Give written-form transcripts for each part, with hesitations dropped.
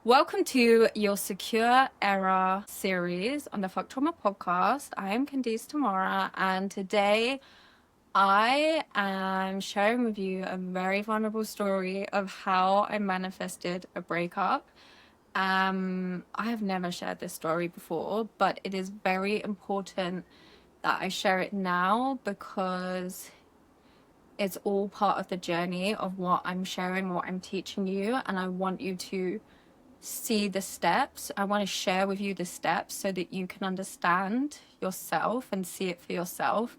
Welcome to your Secure Era series on the Fuck Trauma podcast. I am Candice Tamara, and today I am sharing with you a very vulnerable story of how I manifested a breakup. I have never shared this story before, but it is very important that I share it now because it's all part of the journey of what I'm sharing, what I'm teaching you, and I want you to see the steps. I want to share with you the steps so that you can understand yourself and see it for yourself.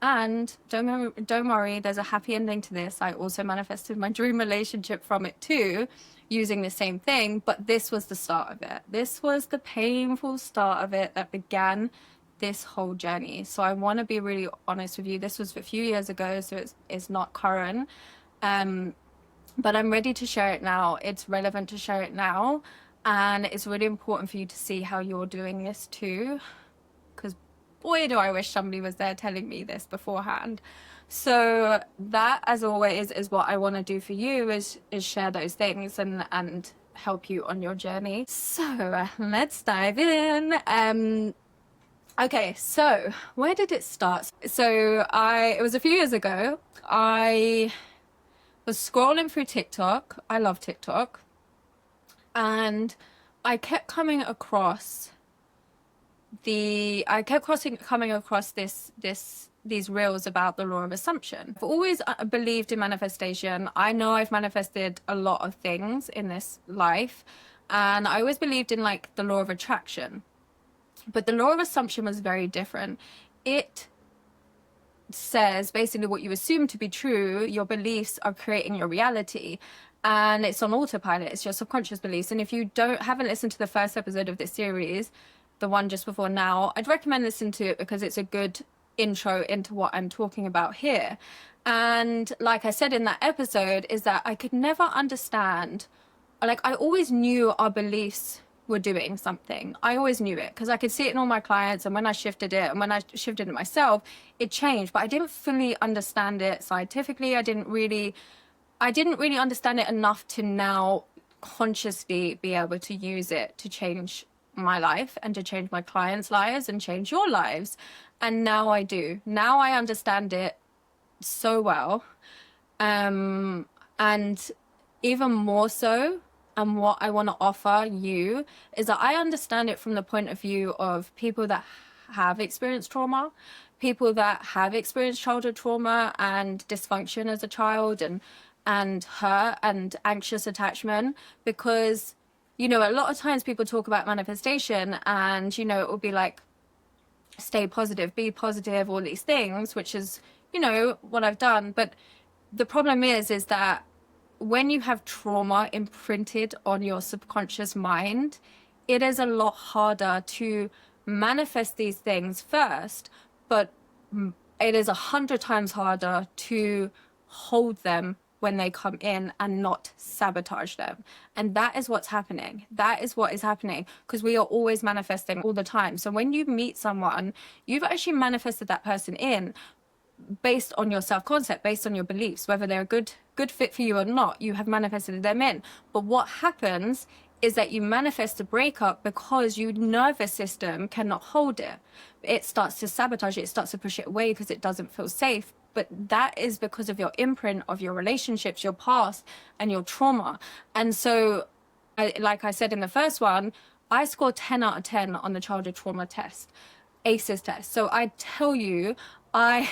And don't worry, there's a happy ending to this. I also manifested my dream relationship from it too, using the same thing, but this was the start of it. This was the painful start of it that began this whole journey. So I want to be really honest with you. This was a few years ago, so it's not current. But I'm ready to share it now. It's relevant to share it now. And it's really important for you to see how you're doing this too. Because boy, do I wish somebody was there telling me this beforehand. So that, as always, is what I want to do for you is share those things and help you on your journey. So let's dive in. Okay, so where did it start? So it was a few years ago. I was scrolling through TikTok. I love TikTok. And I kept coming across these reels about the law of assumption. I've always believed in manifestation. I know I've manifested a lot of things in this life, and I always believed in like the law of attraction. But the law of assumption was very different. It says basically what you assume to be true, your beliefs are creating your reality, and it's on autopilot. It's your subconscious beliefs. And if you haven't listened to the first episode of this series, the one just before now, I'd recommend listening to it because it's a good intro into what I'm talking about here. And like I said in that episode, is that I could never understand, like I always knew our beliefs were doing something. I always knew it because I could see it in all my clients, and when I shifted it and when I shifted it myself, it changed, but I didn't fully understand it scientifically. I didn't really understand it enough to now consciously be able to use it to change my life and to change my clients' lives and change your lives. And now I do. Now I understand it so well. And even more so, and what I want to offer you is that I understand it from the point of view of people that have experienced trauma, people that have experienced childhood trauma and dysfunction as a child and hurt and anxious attachment. Because, you know, a lot of times people talk about manifestation and, you know, it will be like, stay positive, be positive, all these things, which is, you know, what I've done. But the problem is that when you have trauma imprinted on your subconscious mind, it is a lot harder to manifest these things first, but it is 100 times harder to hold them when they come in and not sabotage them. And that is what's happening. That is what is happening because we are always manifesting all the time. So when you meet someone, you've actually manifested that person in based on your self-concept, based on your beliefs, whether they're a good fit for you or not, you have manifested them in. But what happens is that you manifest a breakup because your nervous system cannot hold it. It starts to sabotage it, it starts to push it away because it doesn't feel safe. But that is because of your imprint of your relationships, your past, and your trauma. And so, like I said in the first one, I scored 10 out of 10 on the childhood trauma test, ACEs test. So I tell you, I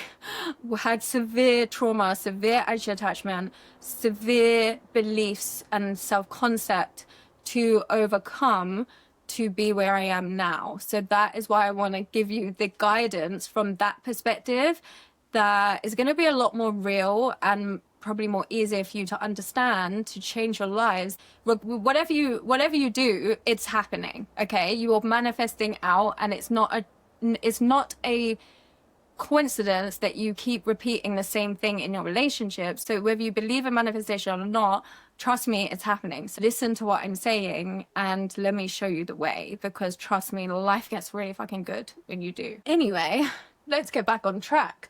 had severe trauma, severe anxious attachment, severe beliefs and self-concept to overcome to be where I am now. So that is why I want to give you the guidance from that perspective that is going to be a lot more real and probably more easier for you to understand, to change your lives. Whatever you do, it's happening. Okay, you are manifesting out, and it's not a coincidence that you keep repeating the same thing in your relationships. So whether you believe in manifestation or not, trust me, it's happening. So listen to what I'm saying and let me show you the way, because trust me, life gets really fucking good when you do. Anyway, let's get back on track.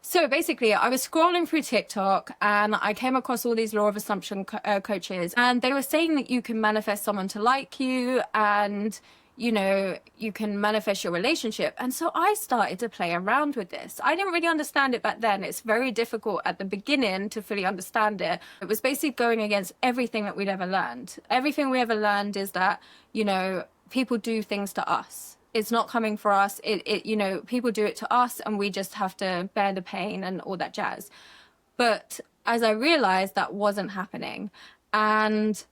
So basically, I was scrolling through TikTok and I came across all these law of assumption coaches, and they were saying that you can manifest someone to like you, and you know, you can manifest your relationship. And so I started to play around with this. I didn't really understand it back then. It's very difficult at the beginning to fully understand it. It was basically going against everything that we'd ever learned. Everything we ever learned is that, you know, people do things to us. It's not coming for us. You know, people do it to us and we just have to bear the pain and all that jazz. But as I realized, that wasn't happening. And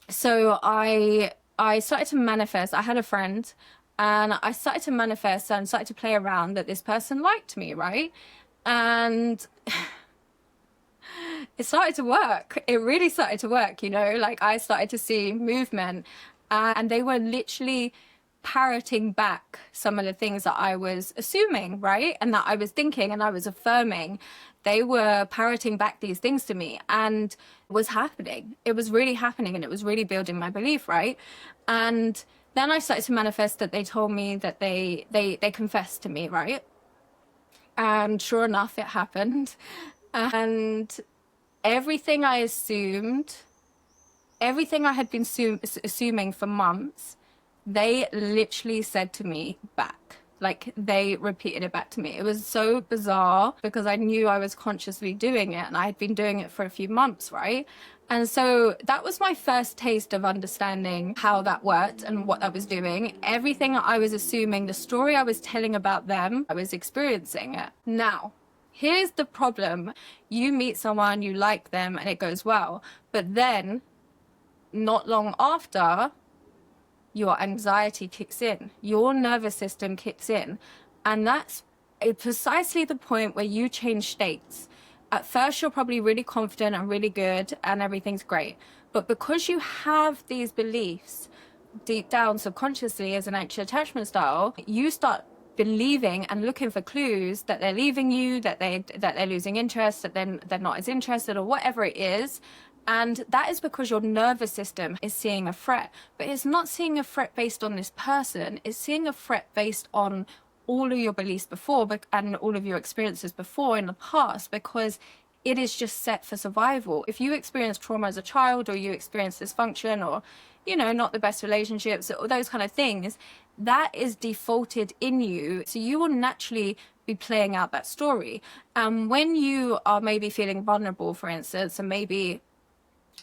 so I started to manifest. I had a friend and I started to manifest and started to play around that this person liked me, right? And it started to work. It really started to work, you know, like I started to see movement, and they were literally parroting back some of the things that I was assuming, right? And that I was thinking and I was affirming. They were parroting back these things to me, and it was happening. It was really happening, and it was really building my belief, right? And then I started to manifest that they told me that they confessed to me, right? And sure enough, it happened. And everything I assumed, everything I had been assuming for months, they literally said to me back. Like, they repeated it back to me. It was so bizarre because I knew I was consciously doing it, and I had been doing it for a few months, right? And so that was my first taste of understanding how that worked and what I was doing. Everything I was assuming, the story I was telling about them, I was experiencing it. Now, here's the problem. You meet someone, you like them, and it goes well. But then, not long after, your anxiety kicks in, your nervous system kicks in. And that's precisely the point where you change states. At first, you're probably really confident and really good and everything's great. But because you have these beliefs deep down subconsciously as an anxious attachment style, you start believing and looking for clues that they're leaving you, that they're losing interest, that they're not as interested, or whatever it is. And that is because your nervous system is seeing a threat, but it's not seeing a threat based on this person. It's seeing a threat based on all of your beliefs before and all of your experiences before in the past, because it is just set for survival. If you experience trauma as a child, or you experience dysfunction, or, you know, not the best relationships, or those kind of things, that is defaulted in you. So you will naturally be playing out that story. And when you are maybe feeling vulnerable, for instance, and maybe,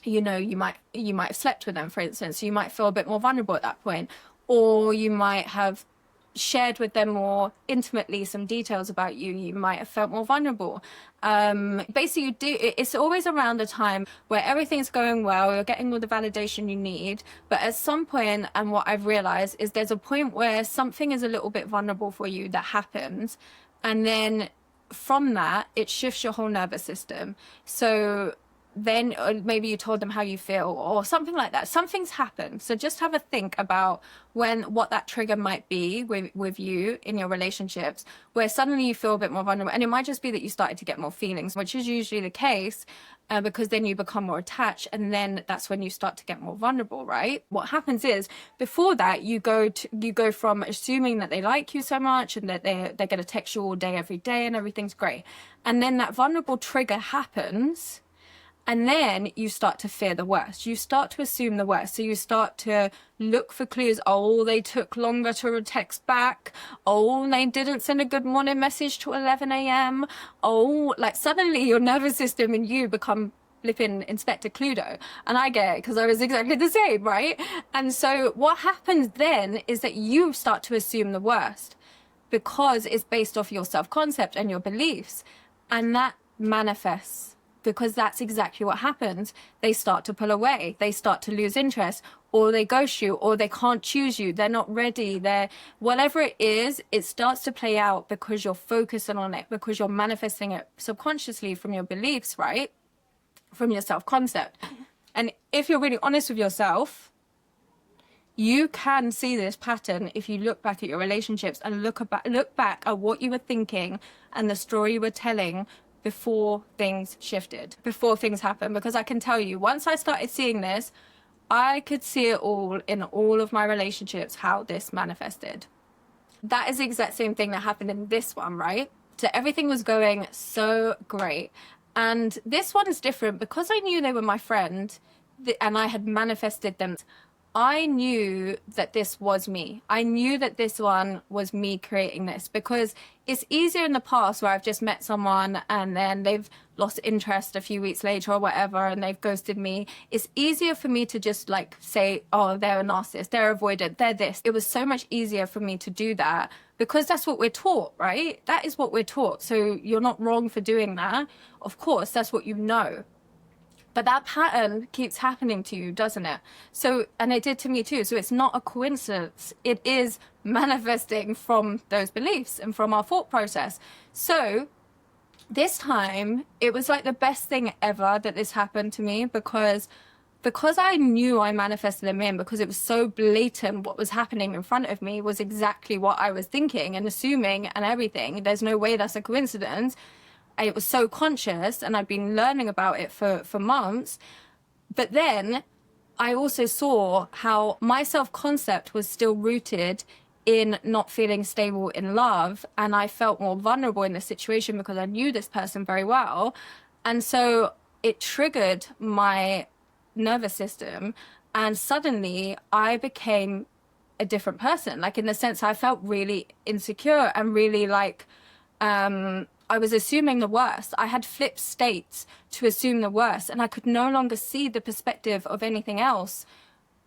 you know, you might have slept with them, for instance, so you might feel a bit more vulnerable at that point, or you might have shared with them more intimately some details about you, you might have felt more vulnerable. Basically, it's always around the time where everything's going well, you're getting all the validation you need, but at some point, and what I've realized is there's a point where something is a little bit vulnerable for you that happens, and then from that, it shifts your whole nervous system. So then maybe you told them how you feel or something like that. Something's happened. So just have a think about what that trigger might be with you in your relationships, where suddenly you feel a bit more vulnerable. And it might just be that you started to get more feelings, which is usually the case, because then you become more attached, and then that's when you start to get more vulnerable, right? What happens is, before that, you go from assuming that they like you so much and that they're going to text you all day, every day, and everything's great. And then that vulnerable trigger happens, and then you start to fear the worst. You start to assume the worst. So you start to look for clues. Oh, they took longer to text back. Oh, they didn't send a good morning message to 11 a.m. Oh, like suddenly your nervous system and you become flipping Inspector Cluedo. And I get it because I was exactly the same, right? And so what happens then is that you start to assume the worst because it's based off your self-concept and your beliefs. And that manifests. Because that's exactly what happens. They start to pull away. They start to lose interest, or they ghost you, or they can't choose you. They're not ready. Whatever it is, it starts to play out because you're focusing on it, because you're manifesting it subconsciously from your beliefs, right? From your self-concept. And if you're really honest with yourself, you can see this pattern if you look back at your relationships and look back at what you were thinking and the story you were telling before things shifted, before things happened. Because I can tell you, once I started seeing this, I could see it all in all of my relationships, how this manifested. That is the exact same thing that happened in this one, right? So everything was going so great. And this one is different because I knew they were my friend and I had manifested them. I knew that this was me. I knew that this one was me creating this, because it's easier in the past where I've just met someone and then they've lost interest a few weeks later or whatever and they've ghosted me. It's easier for me to just like say, oh, they're a narcissist, they're avoidant, they're this. It was so much easier for me to do that because that's what we're taught, right? That is what we're taught. So you're not wrong for doing that. Of course, that's what you know. But that pattern keeps happening to you, doesn't it? So, and it did to me too. So it's not a coincidence. It is manifesting from those beliefs and from our thought process. So this time, it was like the best thing ever that this happened to me, because I knew I manifested them in, because it was so blatant what was happening in front of me was exactly what I was thinking and assuming and everything. There's no way that's a coincidence. It was so conscious, and I'd been learning about it for months. But then I also saw how my self-concept was still rooted in not feeling stable in love. And I felt more vulnerable in this situation because I knew this person very well. And so it triggered my nervous system. And suddenly I became a different person. Like, in the sense, I felt really insecure and really like, I was assuming the worst. I had flipped states to assume the worst, and I could no longer see the perspective of anything else.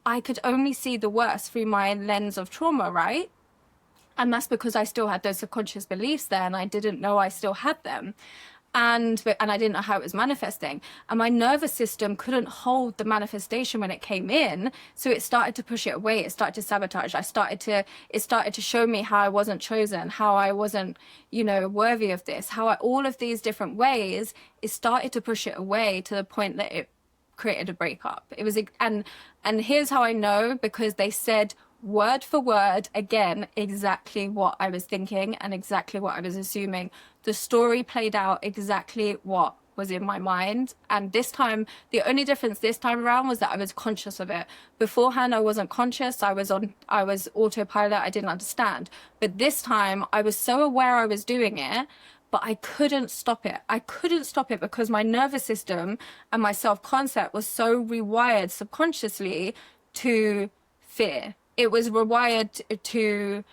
I could only see the worst through my lens of trauma, right? And that's because I still had those subconscious beliefs there, and I didn't know I still had them. And I didn't know how it was manifesting. And my nervous system couldn't hold the manifestation when it came in. So it started to push it away. It started to sabotage. It started to show me how I wasn't chosen, how I wasn't, worthy of this, all of these different ways, it started to push it away to the point that it created a breakup. It was, and here's how I know, because they said word for word, again, exactly what I was thinking and exactly what I was assuming. The story played out exactly what was in my mind. And this time, the only difference this time around was that I was conscious of it. Beforehand, I wasn't conscious. I was autopilot. I didn't understand. But this time, I was so aware I was doing it, but I couldn't stop it. I couldn't stop it because my nervous system and my self-concept was so rewired subconsciously to fear. It was rewired to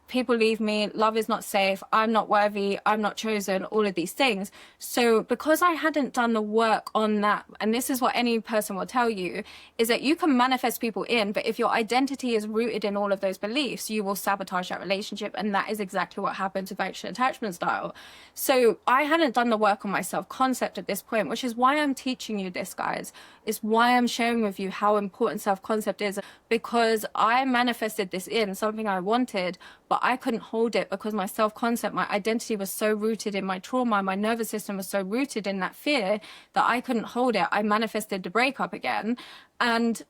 people leave me, love is not safe, I'm not worthy, I'm not chosen, all of these things. So because I hadn't done the work on that, and this is what any person will tell you, is that you can manifest people in, but if your identity is rooted in all of those beliefs, you will sabotage that relationship. And that is exactly what happens with action attachment style. So I hadn't done the work on my self-concept at this point, which is why I'm teaching you this, guys. It's why I'm sharing with you how important self-concept is, because I manifested this in, something I wanted, but I couldn't hold it because my self-concept, my identity was so rooted in my trauma, my nervous system was so rooted in that fear that I couldn't hold it. I manifested the breakup again. And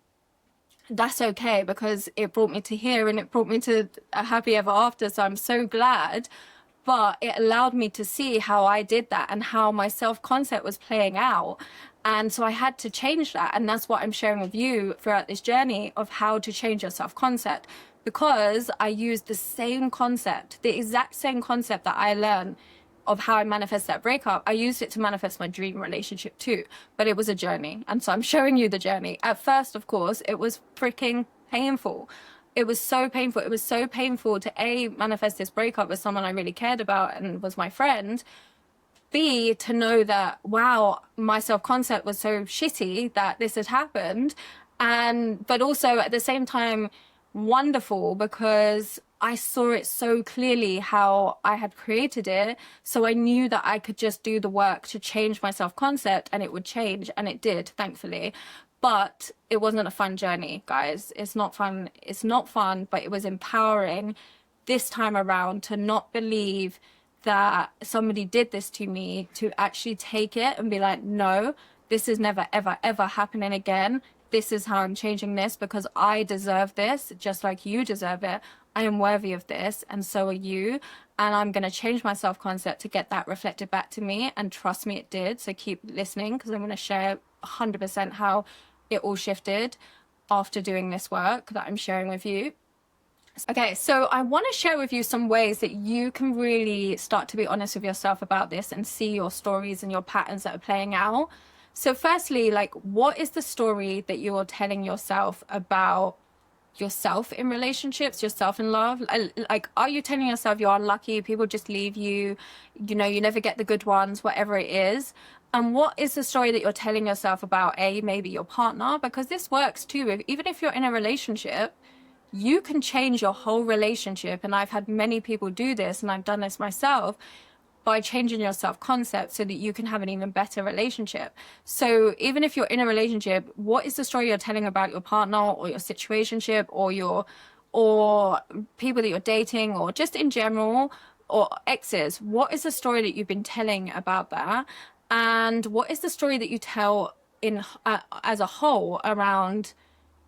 that's okay, because it brought me to here and it brought me to a happy ever after. So I'm so glad. But it allowed me to see how I did that and how my self-concept was playing out. And so I had to change that. And that's what I'm sharing with you throughout this journey of how to change your self-concept. Because I used the same concept, the exact same concept that I learned of how I manifest that breakup. I used it to manifest my dream relationship too. But it was a journey. And so I'm showing you the journey. At first, of course, it was freaking painful. It was so painful. It was so painful to A, manifest this breakup with someone I really cared about and was my friend. B, to know that, wow, my self-concept was so shitty that this had happened. But also at the same time, wonderful, because I saw it so clearly how I had created it. So I knew that I could just do the work to change my self-concept and it would change. And it did, thankfully. But it wasn't a fun journey, guys. It's not fun. It's not fun, but it was empowering this time around to not believe that somebody did this to me, to actually take it and be like, no, this is never, ever, ever happening again. This is how I'm changing this, because I deserve this just like you deserve it. I am worthy of this, and so are you. And I'm going to change my self-concept to get that reflected back to me. And trust me, it did. So keep listening, because I'm going to share 100% how it all shifted after doing this work that I'm sharing with you. Okay, so I want to share with you some ways that you can really start to be honest with yourself about this and see your stories and your patterns that are playing out. So firstly, like, what is the story that you're telling yourself about yourself in relationships, yourself in love? Like, are you telling yourself you're unlucky, people just leave you, you know, you never get the good ones, whatever it is? And what is the story that you're telling yourself about maybe your partner? Because this works too. Even if you're in a relationship, you can change your whole relationship. And I've had many people do this, and I've done this myself, by changing your self-concept so that you can have an even better relationship. So even if you're in a relationship, what is the story you're telling about your partner or your situationship or people that you're dating, or just in general, or exes? What is the story that you've been telling about that? And what is the story that you tell in as a whole around,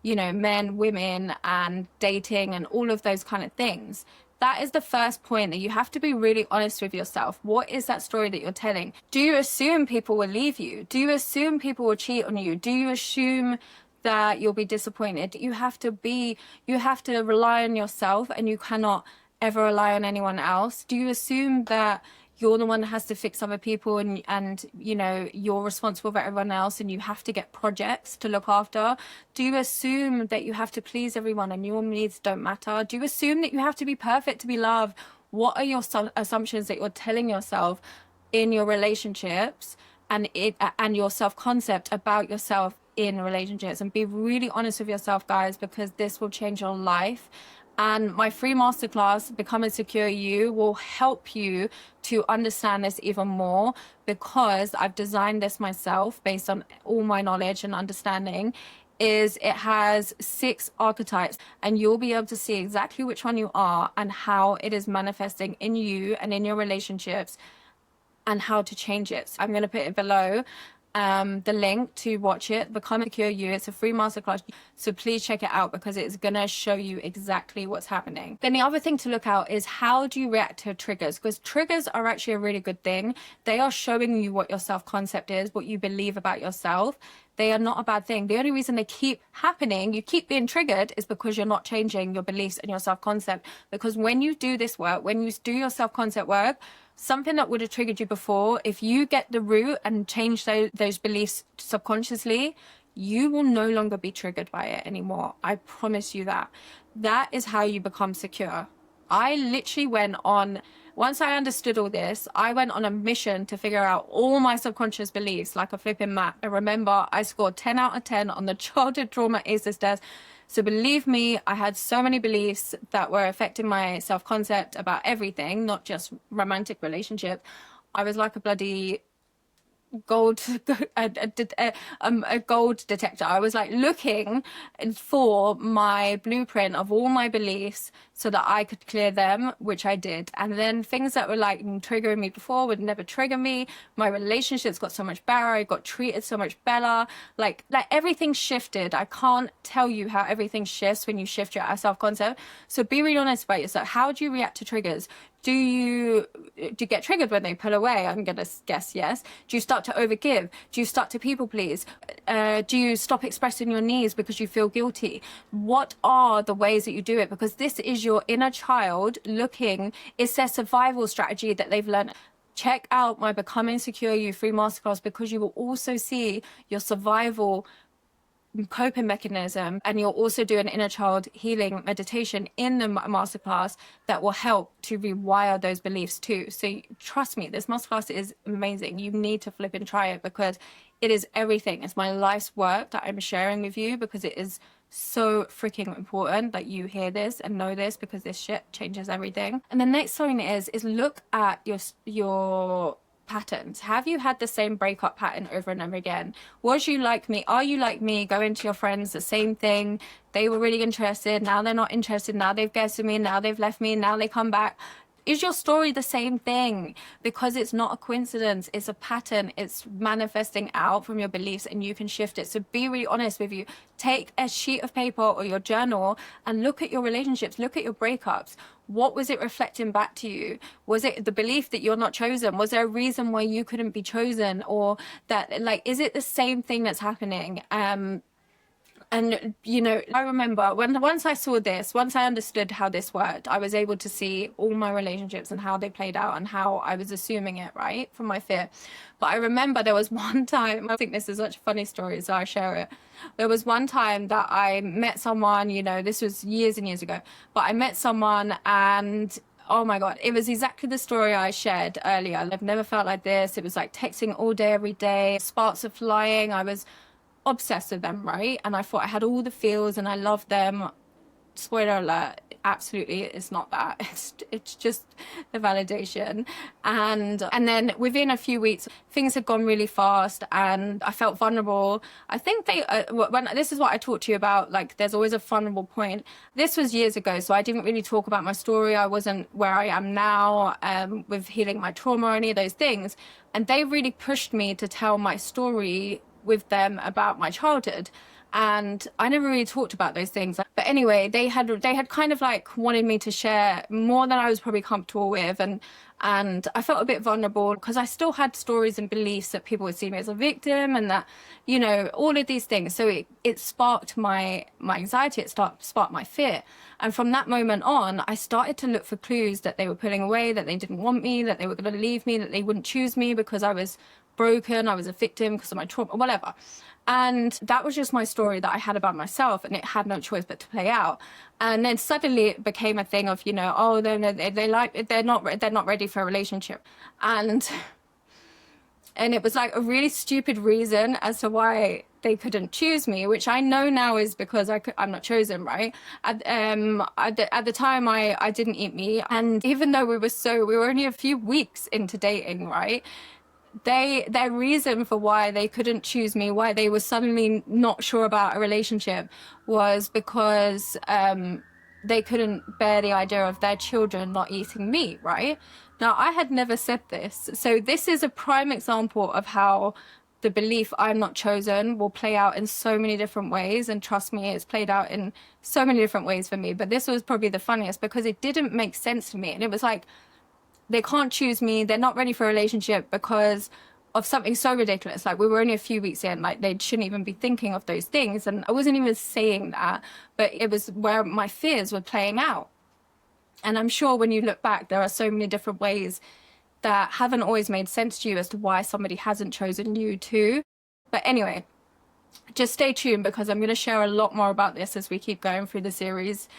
you know, men, women, and dating, and all of those kind of things? That is the first point, that you have to be really honest with yourself. What is that story that you're telling? Do you assume people will leave you? Do you assume people will cheat on you? Do you assume that you'll be disappointed? You have to rely on yourself, and you cannot ever rely on anyone else. Do you assume that you're the one that has to fix other people, and you know, you're responsible for everyone else, and you have to get projects to look after? Do you assume that you have to please everyone and your needs don't matter? Do you assume that you have to be perfect to be loved? What are your assumptions that you're telling yourself in your relationships, and your self-concept about yourself in relationships? And be really honest with yourself, guys, because this will change your life. And my free masterclass, Become Insecure You, will help you to understand this even more, because I've designed this myself based on all my knowledge and understanding. It has 6 archetypes, and you'll be able to see exactly which one you are and how it is manifesting in you and in your relationships, and how to change it. So I'm going to put it below, the link to watch it, Become Secure You. It's a free masterclass, so please check it out, because it's gonna show you exactly what's happening. Then the other thing to look out is, how do you react to triggers? Because triggers are actually a really good thing. They are showing you what your self-concept is, what you believe about yourself. They are not a bad thing. The only reason they keep happening, you keep being triggered, is because you're not changing your beliefs and your self-concept. Because when you do this work, when you do your self-concept work, something that would have triggered you before, if you get the root and change those beliefs subconsciously, you will no longer be triggered by it anymore. I promise you that. That is how you become secure. I literally once I understood all this, I went on a mission to figure out all my subconscious beliefs like a flipping map. And remember, I scored 10 out of 10 on the childhood trauma ACEs test. So believe me, I had so many beliefs that were affecting my self-concept about everything, not just romantic relationship. I was like a bloody a gold detector. I was like looking for my blueprint of all my beliefs so that I could clear them, which I did. And then things that were like triggering me before would never trigger me. My relationships got so much better. I got treated so much better. Like everything shifted. I can't tell you how everything shifts when you shift your self-concept. So be really honest about yourself. How do you react to triggers? Do you get triggered when they pull away? I'm gonna guess yes. Do you start to overgive? Do you start to people please? Do you stop expressing your needs because you feel guilty? What are the ways that you do it? Because this is your inner child looking. It's their survival strategy that they've learned. Check out my Become Insecure You free masterclass, because you will also see your survival coping mechanism, and you'll also do an inner child healing meditation in the masterclass that will help to rewire those beliefs too. So trust me, this masterclass is amazing. You need to flip and try it, because it is everything. It's my life's work that I'm sharing with you, because it is so freaking important that you hear this and know this, because this shit changes everything. And the next thing is look at your patterns. Have you had the same breakup pattern over and over again? Was you like me? Are you like me, going to your friends, the same thing? They were really interested, now they're not interested, now they've ghosted me, now they've left me, now they come back. Is your story the same thing? Because it's not a coincidence, it's a pattern. It's manifesting out from your beliefs, and you can shift it. So be really honest with you. Take a sheet of paper or your journal and look at your relationships, look at your breakups. What was it reflecting back to you? Was it the belief that you're not chosen? Was there a reason why you couldn't be chosen? Or that, like, is it the same thing that's happening? And, you know, I remember once I saw this, once I understood how this worked, I was able to see all my relationships and how they played out and how I was assuming it, right, from my fear. But I remember there was one time, I think this is such a funny story, so I'll share it. There was one time that I met someone, you know, this was years and years ago, but I met someone and oh my God, it was exactly the story I shared earlier. I've never felt like this. It was like texting all day, every day. Sparks are flying. I was obsessed with them, right? And I thought I had all the feels and I loved them. Spoiler alert, absolutely it's not that. It's just the validation. And then within a few weeks things had gone really fast and I felt vulnerable. I think they when this is what I talked to you about, like there's always a vulnerable point. This was years ago, so I didn't really talk about my story. I wasn't where I am now with healing my trauma or any of those things, and they really pushed me to tell my story with them about my childhood. And I never really talked about those things. But anyway, they had kind of like wanted me to share more than I was probably comfortable with. And I felt a bit vulnerable because I still had stories and beliefs that people would see me as a victim and that, you know, all of these things. So it sparked my anxiety. It sparked my fear. And from that moment on, I started to look for clues that they were pulling away, that they didn't want me, that they were going to leave me, that they wouldn't choose me because I was broken, I was a victim because of my trauma, whatever. And that was just my story that I had about myself, and it had no choice but to play out. And then suddenly it became a thing of, you know, oh, they're not ready for a relationship. And it was like a really stupid reason as to why they couldn't choose me, which I know now is because I'm not chosen, right? At the time, I didn't eat meat. And even though we were only a few weeks into dating, right? Their reason for why they couldn't choose me, why they were suddenly not sure about a relationship, was because they couldn't bear the idea of their children not eating meat, right? Now, I had never said this. So this is a prime example of how the belief I'm not chosen will play out in so many different ways. And trust me, it's played out in so many different ways for me. But this was probably the funniest because it didn't make sense to me. And it was like, they can't choose me, they're not ready for a relationship because of something so ridiculous. Like, we were only a few weeks in, like they shouldn't even be thinking of those things. And I wasn't even saying that, but it was where my fears were playing out. And I'm sure when you look back, there are so many different ways that haven't always made sense to you as to why somebody hasn't chosen you too. But anyway, just stay tuned because I'm going to share a lot more about this as we keep going through the series.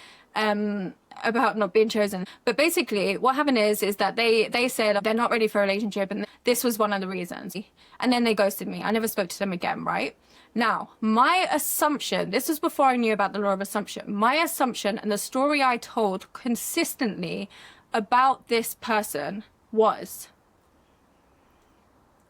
About not being chosen. But basically what happened is that they said they're not ready for a relationship, and this was one of the reasons. And then they ghosted me. I never spoke to them again, right? Now, my assumption, this was before I knew about the law of assumption, my assumption and the story I told consistently about this person was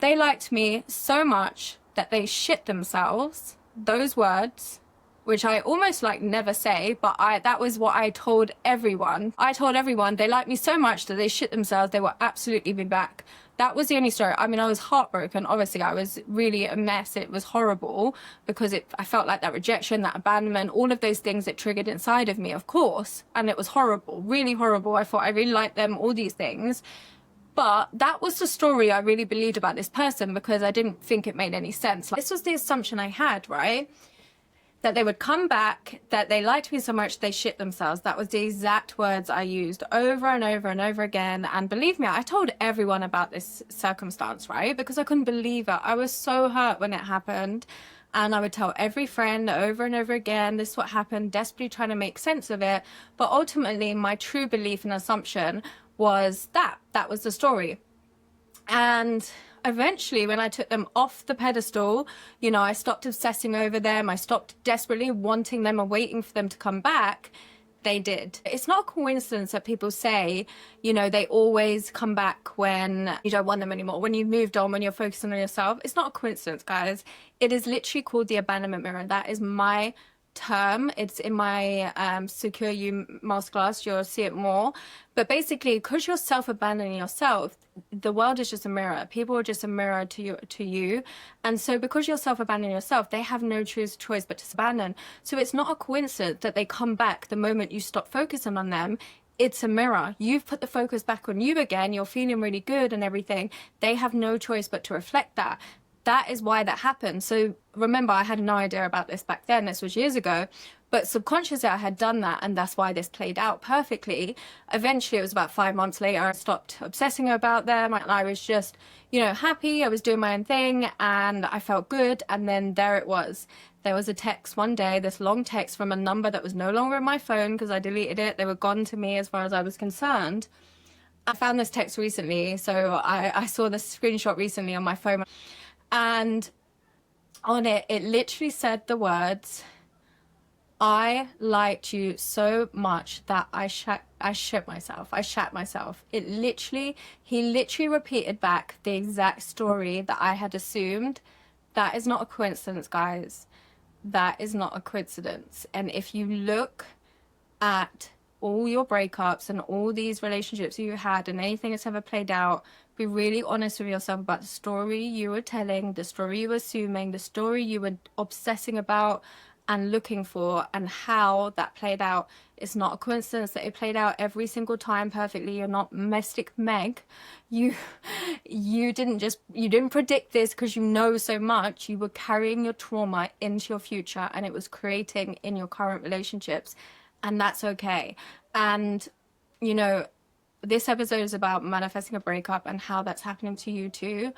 they liked me so much that they shit themselves, those words, which I almost like never say, but that was what I told everyone. I told everyone they liked me so much that they shit themselves, they will absolutely be back. That was the only story. I mean, I was heartbroken. Obviously, I was really a mess. It was horrible because I felt like that rejection, that abandonment, all of those things that triggered inside of me, of course. And it was horrible, really horrible. I thought I really liked them, all these things. But that was the story I really believed about this person because I didn't think it made any sense. Like, this was the assumption I had, right? That they would come back, that they liked me so much they shit themselves. That was the exact words I used over and over and over again. And believe me, I told everyone about this circumstance, right? Because I couldn't believe it. I was so hurt when it happened. And I would tell every friend over and over again, this is what happened, desperately trying to make sense of it. But ultimately, my true belief and assumption was that was the story. And eventually, when I took them off the pedestal, you know, I stopped obsessing over them. I stopped desperately wanting them and waiting for them to come back. They did. It's not a coincidence that people say, you know, they always come back when you don't want them anymore, when you've moved on, when you're focusing on yourself. It's not a coincidence, guys. It is literally called the abandonment mirror. That is my term. It's in my Secure You masterclass. You'll see it more. But basically, because you're self-abandoning yourself, the world is just a mirror. People are just a mirror to you. And so because you're self-abandoning yourself, they have no choice but to abandon. So it's not a coincidence that they come back the moment you stop focusing on them. It's a mirror. You've put the focus back on you again. You're feeling really good and everything. They have no choice but to reflect that. that is why that happened. So remember, I had no idea about this back then. This was years ago. But subconsciously, I had done that, and that's why this played out perfectly. Eventually, it was about 5 months later, I stopped obsessing about them, and I was just, happy. I was doing my own thing, and I felt good. And then there it was. There was a text one day, this long text from a number that was no longer in my phone because I deleted it. They were gone to me as far as I was concerned. I found this text recently, so I saw this screenshot recently on my phone, and on it, it literally said the words, "I liked you so much that I shit myself. I shat myself." He literally repeated back the exact story that I had assumed. That is not a coincidence, guys. That is not a coincidence. And if you look at all your breakups and all these relationships you had and anything that's ever played out, be really honest with yourself about the story you were telling, the story you were assuming, the story you were obsessing about and looking for, and how that played out. It's not a coincidence that it played out every single time perfectly. You're not Mystic Meg. You didn't predict this because you know so much. You were carrying your trauma into your future, and it was creating in your current relationships, and that's okay. And this episode is about manifesting a breakup and how that's happening to you too.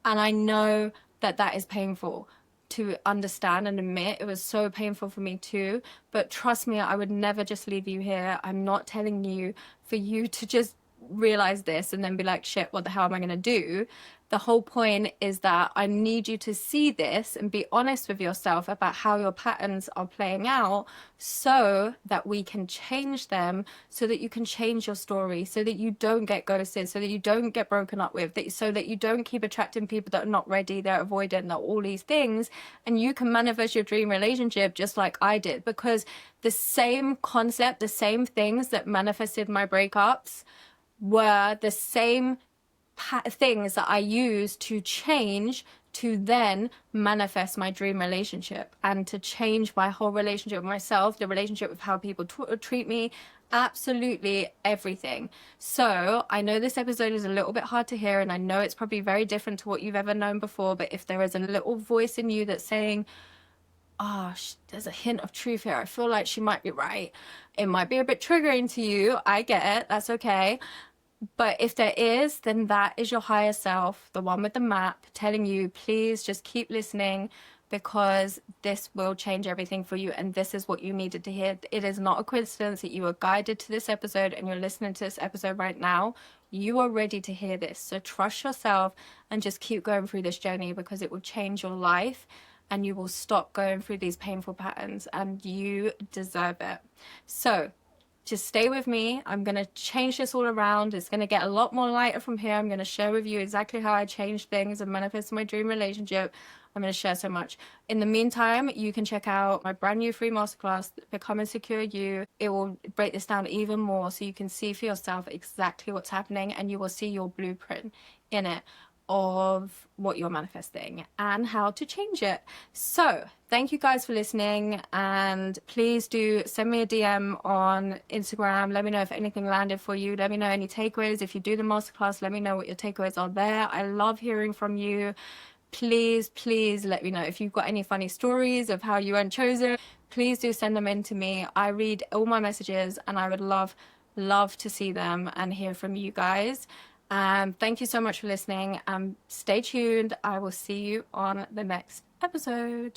And I know that that is painful to understand and admit. It was so painful for me too. But trust me, I would never just leave you here. I'm not telling you for you to just realize this and then be like, shit, what the hell am I going to do? The whole point is that I need you to see this and be honest with yourself about how your patterns are playing out, so that we can change them, so that you can change your story, so that you don't get ghosted, so that you don't get broken up with, so that you don't keep attracting people that are not ready, they're avoidant, they're all these things, and you can manifest your dream relationship just like I did. Because the same concept, the same things that manifested my breakups were the same things that I used to change to then manifest my dream relationship, and to change my whole relationship with myself, the relationship with how people treat me, absolutely everything. So I know this episode is a little bit hard to hear, and I know it's probably very different to what you've ever known before, but if there is a little voice in you that's saying, there's a hint of truth here, I feel like she might be right, it might be a bit triggering to you, I get it, that's okay. But if there is, then that is your higher self, the one with the map, telling you, please just keep listening, because this will change everything for you, and this is what you needed to hear. It is not a coincidence that you were guided to this episode and you're listening to this episode right now. You are ready to hear this. So trust yourself and just keep going through this journey, because it will change your life and you will stop going through these painful patterns, and you deserve it. So just stay with me. I'm going to change this all around. It's going to get a lot more lighter from here. I'm going to share with you exactly how I changed things and manifested my dream relationship. I'm going to share so much. In the meantime, you can check out my brand new free masterclass, Become Insecure You. It will break this down even more so you can see for yourself exactly what's happening, and you will see your blueprint in it of what you're manifesting and how to change it. So thank you guys for listening, and please do send me a DM on Instagram. Let me know if anything landed for you. Let me know any takeaways. If you do the masterclass, let me know what your takeaways are there. I love hearing from you. Please let me know if you've got any funny stories of how you weren't chosen. Please do send them in to me. I read all my messages, and I would love to see them and hear from you guys. Thank you so much for listening. Stay tuned. I will see you on the next episode.